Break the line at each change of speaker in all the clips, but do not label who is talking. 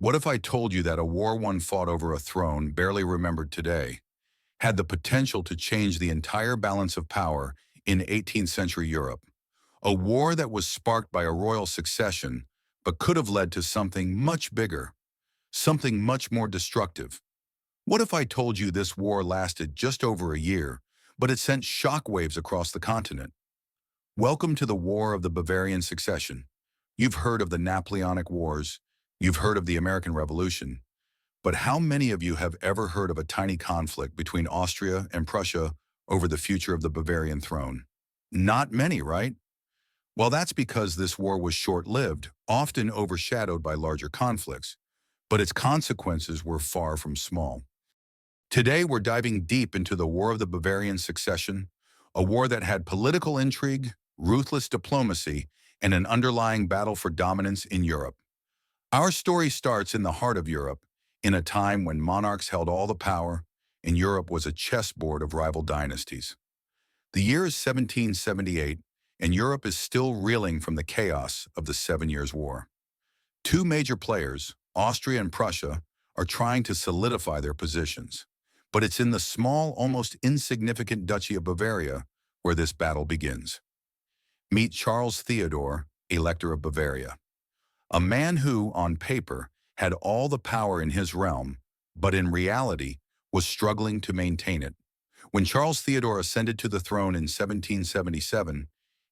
What if I told you that a war one fought over a throne barely remembered today had the potential to change the entire balance of power in 18th century Europe? A war that was sparked by a royal succession, but could have led to something much bigger, something much more destructive. What if I told you this war lasted just over a year, but it sent shockwaves across the continent? Welcome to the War of the Bavarian Succession. You've heard of the Napoleonic Wars, you've heard of the American Revolution, but how many of you have ever heard of a tiny conflict between Austria and Prussia over the future of the Bavarian throne? Not many, right? Well, that's because this war was short-lived, often overshadowed by larger conflicts, but its consequences were far from small. Today, we're diving deep into the War of the Bavarian Succession, a war that had political intrigue, ruthless diplomacy, and an underlying battle for dominance in Europe. Our story starts in the heart of Europe, in a time when monarchs held all the power, and Europe was a chessboard of rival dynasties. The year is 1778, and Europe is still reeling from the chaos of the Seven Years' War. Two major players, Austria and Prussia, are trying to solidify their positions. But it's in the small, almost insignificant Duchy of Bavaria where this battle begins. Meet Charles Theodore, Elector of Bavaria. A man who, on paper, had all the power in his realm, but in reality was struggling to maintain it. When Charles Theodore ascended to the throne in 1777,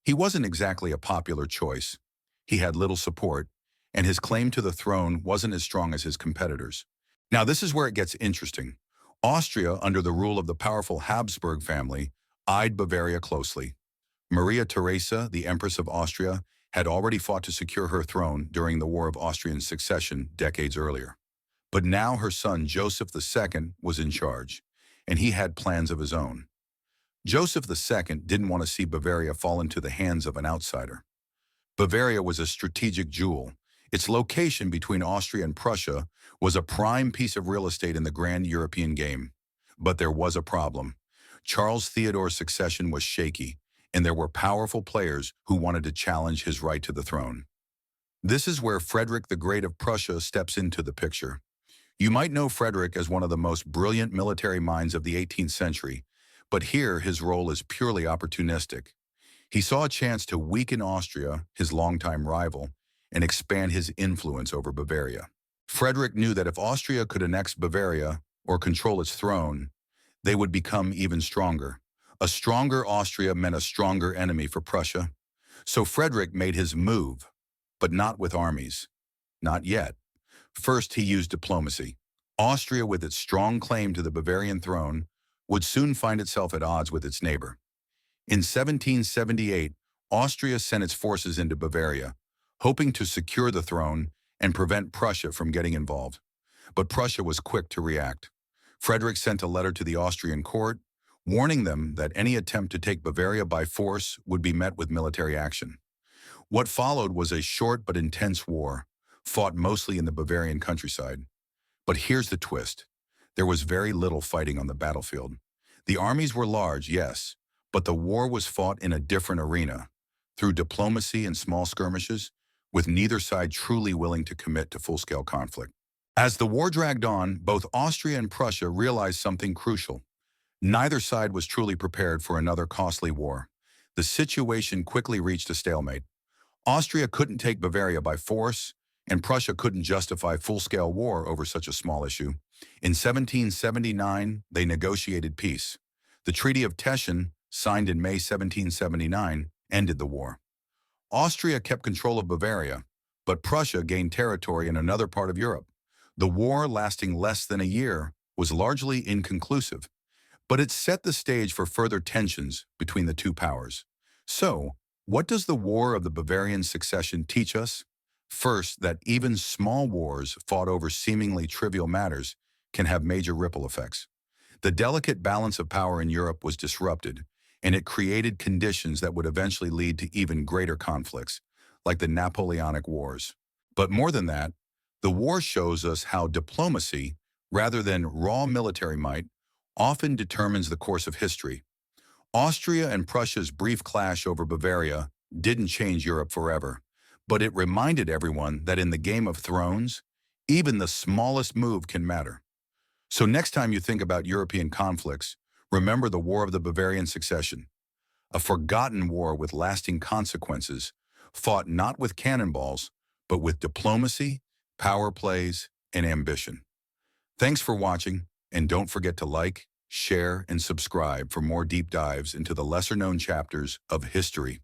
he wasn't exactly a popular choice. He had little support, and his claim to the throne wasn't as strong as his competitors. Now, this is where it gets interesting. Austria, under the rule of the powerful Habsburg family, eyed Bavaria closely. Maria Theresa, the Empress of Austria, had already fought to secure her throne during the War of Austrian Succession decades earlier. But now her son Joseph II was in charge, and he had plans of his own. Joseph II didn't want to see Bavaria fall into the hands of an outsider. Bavaria was a strategic jewel. Its location between Austria and Prussia was a prime piece of real estate in the grand European game. But there was a problem. Charles Theodore's succession was shaky, and there were powerful players who wanted to challenge his right to the throne. This is where Frederick the Great of Prussia steps into the picture. You might know Frederick as one of the most brilliant military minds of the 18th century, but here his role is purely opportunistic. He saw a chance to weaken Austria, his longtime rival, and expand his influence over Bavaria. Frederick knew that if Austria could annex Bavaria or control its throne, they would become even stronger. A stronger Austria meant a stronger enemy for Prussia. So Frederick made his move, but not with armies. Not yet. First, he used diplomacy. Austria, with its strong claim to the Bavarian throne, would soon find itself at odds with its neighbor. In 1778, Austria sent its forces into Bavaria, hoping to secure the throne and prevent Prussia from getting involved. But Prussia was quick to react. Frederick sent a letter to the Austrian court, warning them that any attempt to take Bavaria by force would be met with military action. What followed was a short but intense war, fought mostly in the Bavarian countryside. But here's the twist. There was very little fighting on the battlefield. The armies were large, yes, but the war was fought in a different arena, through diplomacy and small skirmishes, with neither side truly willing to commit to full-scale conflict. As the war dragged on, both Austria and Prussia realized something crucial. Neither side was truly prepared for another costly war. The situation quickly reached a stalemate. Austria couldn't take Bavaria by force, and Prussia couldn't justify full-scale war over such a small issue. In 1779, they negotiated peace. The Treaty of Teschen, signed in May 1779, ended the war. Austria kept control of Bavaria, but Prussia gained territory in another part of Europe. The war, lasting less than a year, was largely inconclusive, but it set the stage for further tensions between the two powers. So, what does the War of the Bavarian Succession teach us? First, that even small wars fought over seemingly trivial matters can have major ripple effects. The delicate balance of power in Europe was disrupted, and it created conditions that would eventually lead to even greater conflicts, like the Napoleonic Wars. But more than that, the war shows us how diplomacy, rather than raw military might, often determines the course of history. Austria and Prussia's brief clash over Bavaria didn't change Europe forever, but it reminded everyone that in the Game of Thrones, Even the smallest move can matter. So next time you think about European conflicts, remember the War of the Bavarian Succession, a forgotten war with lasting consequences, fought not with cannonballs, but with diplomacy, power plays, and ambition. Thanks for watching, and don't forget to like, share, and subscribe for more deep dives into the lesser-known chapters of history.